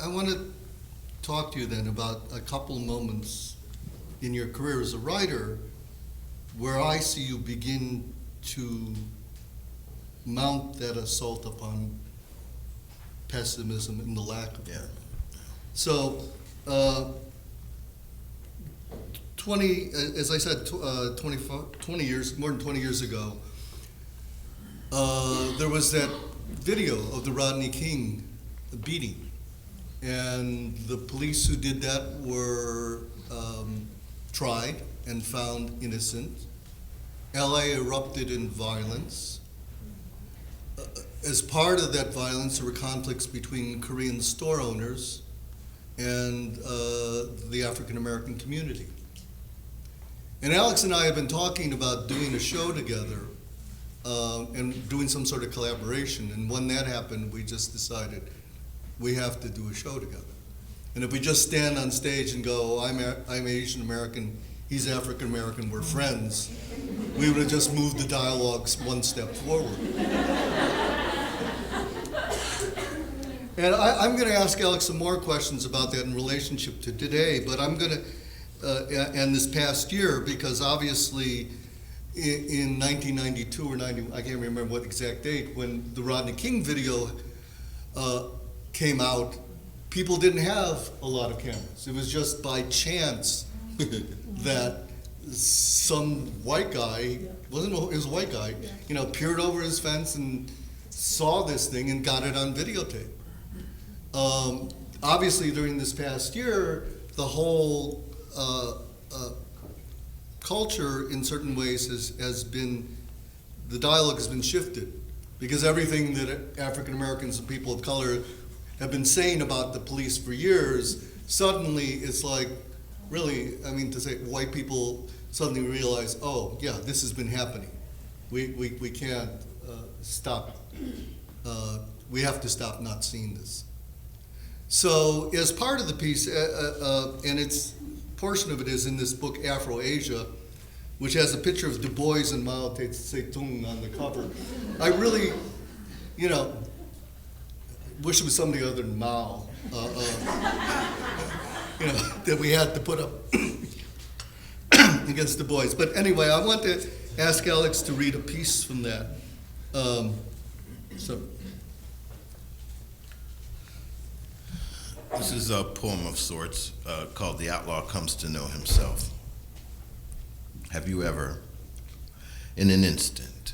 I want to talk to you then about a couple moments in your career as a writer where I see you begin to mount that assault upon pessimism and the lack of it. So, 20 years, more than 20 years ago, there was that video of the Rodney King beating. And the police who did that were tried and found innocent. LA erupted in violence. As part of that violence, there were conflicts between Korean store owners and the African American community. And Alex and I have been talking about doing a show together and doing some sort of collaboration. And when that happened, we just decided we have to do a show together. And if we just stand on stage and go, I'm Asian American, he's African American, we're friends, we would have just moved the dialogues one step forward. And I'm going to ask Alex some more questions about that in relationship to today, but I'm going to, and this past year, because obviously in 1992 or 90, I can't remember what exact date, when the Rodney King video came out, people didn't have a lot of cameras. It was just by chance that some white guy, it was a white guy, peered over his fence and saw this thing and got it on videotape. Obviously, during this past year, the whole culture, in certain ways, has been, the dialogue has been shifted, because everything that African Americans and people of color have been saying about the police for years, suddenly it's like, really, I mean, to say white people suddenly realize, oh, yeah, this has been happening. We can't stop. We have to stop not seeing this. So as part of the piece, and it's portion of it is in this book, Afro-Asia, which has a picture of Du Bois and Mao Tse-tung on the cover. I really, wish it was somebody other than Mao, that we had to put up against Du Bois. But anyway, I want to ask Alex to read a piece from that. This is a poem of sorts called The Outlaw Comes to Know Himself. Have you ever, in an instant,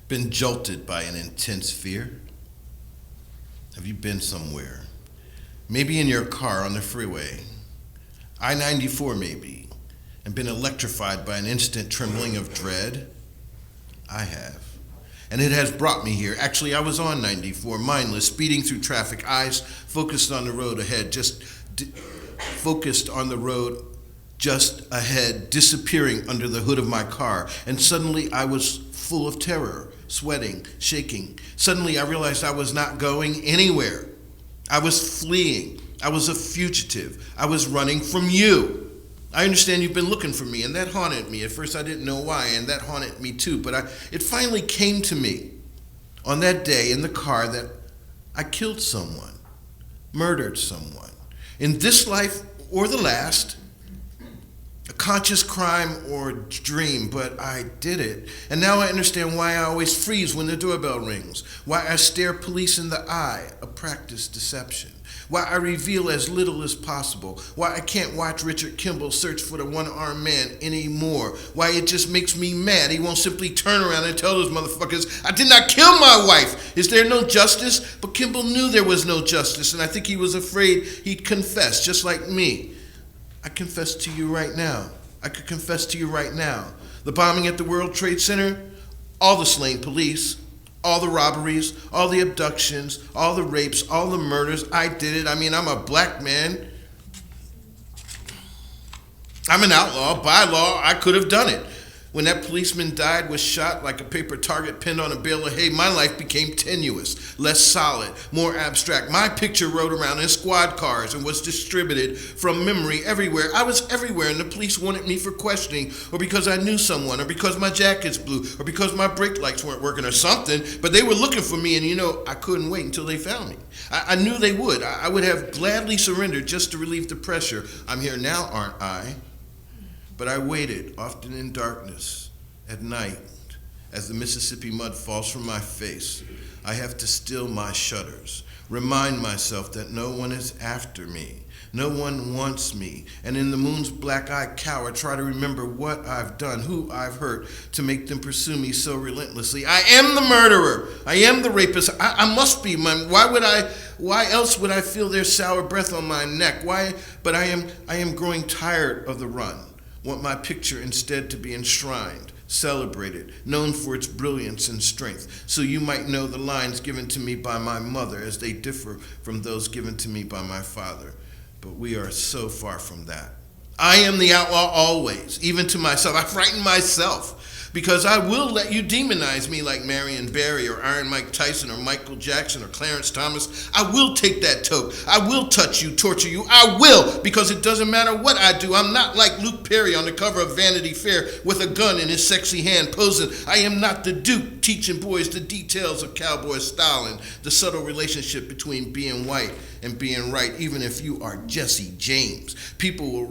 been jolted by an intense fear? Have you been somewhere, maybe in your car on the freeway, I-94 maybe, and been electrified by an instant trembling of dread? I have. And it has brought me here. Actually, I was on 94, mindless, speeding through traffic, eyes focused on the road ahead, focused on the road just ahead, disappearing under the hood of my car. And suddenly I was full of terror, sweating, shaking. Suddenly I realized I was not going anywhere. I was fleeing. I was a fugitive. I was running from you. I understand you've been looking for me, and that haunted me. At first I didn't know why, and that haunted me too, but it finally came to me on that day in the car that I killed someone, murdered someone. In this life or the last, a conscious crime or dream, but I did it. And now I understand why I always freeze when the doorbell rings, why I stare police in the eye, a practiced deception, why I reveal as little as possible, why I can't watch Richard Kimball search for the one-armed man anymore, why it just makes me mad he won't simply turn around and tell those motherfuckers, I did not kill my wife. Is there no justice? But Kimball knew there was no justice, and I think he was afraid he'd confess, just like me. I confess to you right now. I could confess to you right now. The bombing at the World Trade Center, all the slain police, all the robberies, all the abductions, all the rapes, all the murders, I did it. I mean, I'm a black man. I'm an outlaw. By law, I could have done it. When that policeman died, was shot like a paper target pinned on a bale of hay, my life became tenuous, less solid, more abstract. My picture rode around in squad cars and was distributed from memory everywhere. I was everywhere, and the police wanted me for questioning, or because I knew someone, or because my jacket's blue, or because my brake lights weren't working or something, but they were looking for me, and I couldn't wait until they found me. I knew they would. I would have gladly surrendered just to relieve the pressure. I'm here now, aren't I? But I waited, often in darkness, at night, as the Mississippi mud falls from my face. I have to still my shudders, remind myself that no one is after me, no one wants me, and in the moon's black eye cower, try to remember what I've done, who I've hurt, to make them pursue me so relentlessly. I am the murderer. I am the rapist. I must be. Why else would I feel their sour breath on my neck? But I am growing tired of the run. Want my picture instead to be enshrined, celebrated, known for its brilliance and strength, so you might know the lines given to me by my mother as they differ from those given to me by my father. But we are so far from that. I am the outlaw always, even to myself. I frighten myself because I will let you demonize me like Marion Barry or Iron Mike Tyson or Michael Jackson or Clarence Thomas. I will take that toke. I will touch you, torture you. I will, because it doesn't matter what I do. I'm not like Luke Perry on the cover of Vanity Fair with a gun in his sexy hand posing. I am not the Duke teaching boys the details of cowboy styling, the subtle relationship between being white and being right, even if you are Jesse James. People will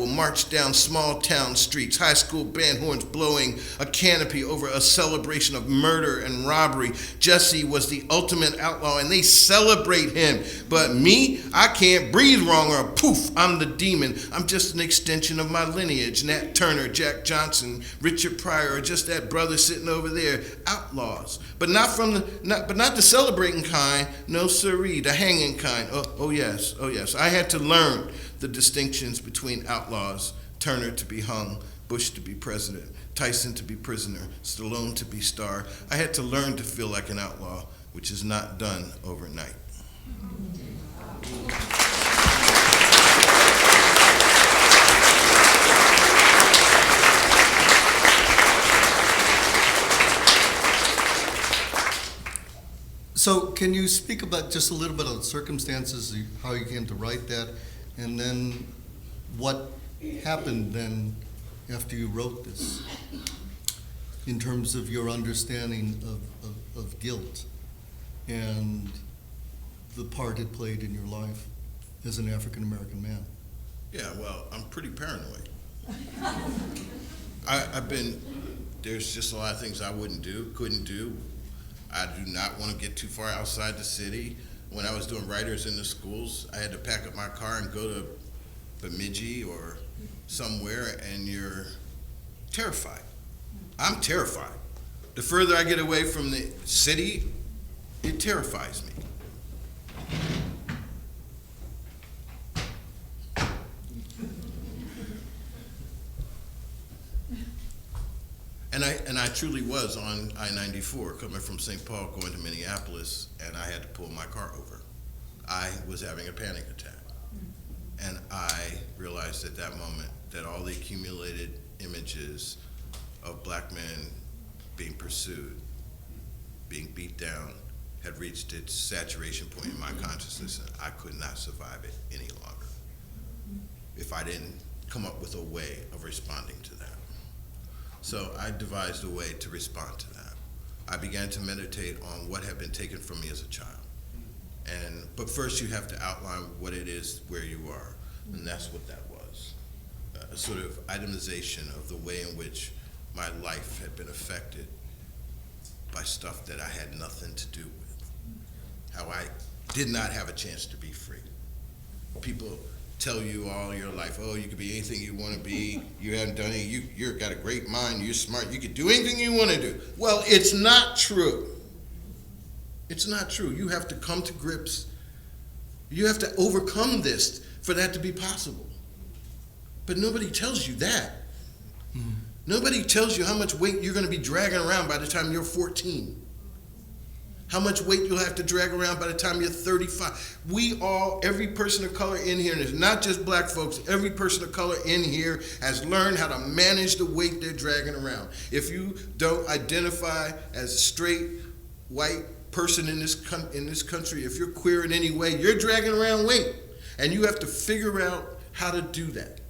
march down small town streets, high school band horns blowing a canopy over a celebration of murder and robbery. Jesse was the ultimate outlaw, and they celebrate him. But me, I can't breathe wrong, or poof, I'm the demon. I'm just an extension of my lineage. Nat Turner, Jack Johnson, Richard Pryor, or just that brother sitting over there. Outlaws, but not the celebrating kind. No siree, the hanging kind. Oh yes. I had to learn the distinctions between outlaws. Turner to be hung, Bush to be president, Tyson to be prisoner, Stallone to be star. I had to learn to feel like an outlaw, which is not done overnight. So can you speak about just a little bit of the circumstances, how you came to write that, and then what happened then after you wrote this in terms of your understanding of guilt and the part it played in your life as an African-American man? Yeah, well, I'm pretty paranoid. There's just a lot of things I couldn't do. I do not want to get too far outside the city. When I was doing writers in the schools, I had to pack up my car and go to Bemidji or somewhere, and you're terrified. I'm terrified. The further I get away from the city, it terrifies me. And I truly was on I-94 coming from St. Paul going to Minneapolis, and I had to pull my car over. I was having a panic attack. And I realized at that moment that all the accumulated images of black men being pursued, being beat down, had reached its saturation point in my consciousness, and I could not survive it any longer if I didn't come up with a way of responding to that. So I devised a way to respond to that. I began to meditate on what had been taken from me as a child. But first you have to outline what it is where you are, and that's what that was. A sort of itemization of the way in which my life had been affected by stuff that I had nothing to do with. How I did not have a chance to be free. People tell you all your life, oh, you could be anything you want to be, you haven't done it, you've got a great mind, you're smart, you could do anything you want to do. Well, it's not true. It's not true. You have to come to grips. You have to overcome this for that to be possible. But nobody tells you that. Nobody tells you how much weight you're going to be dragging around by the time you're 14. How much weight you'll have to drag around by the time you're 35. We all, every person of color in here, and it's not just black folks, every person of color in here has learned how to manage the weight they're dragging around. If you don't identify as a straight, white person in this country, if you're queer in any way, you're dragging around weight. And you have to figure out how to do that.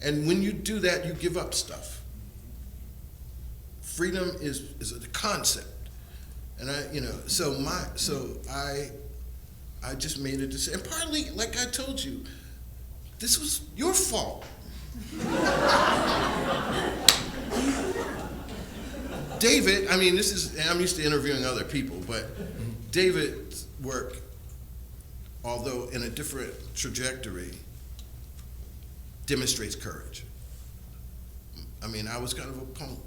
And when you do that, you give up stuff. Freedom is a concept. And I just made a decision. And partly, like I told you, this was your fault. David, I'm used to interviewing other people, but David's work, although in a different trajectory, demonstrates courage. I was kind of a punk.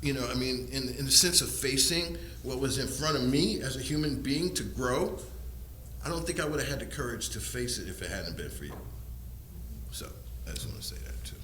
In the sense of facing what was in front of me as a human being to grow, I don't think I would have had the courage to face it if it hadn't been for you. So I just want to say that too.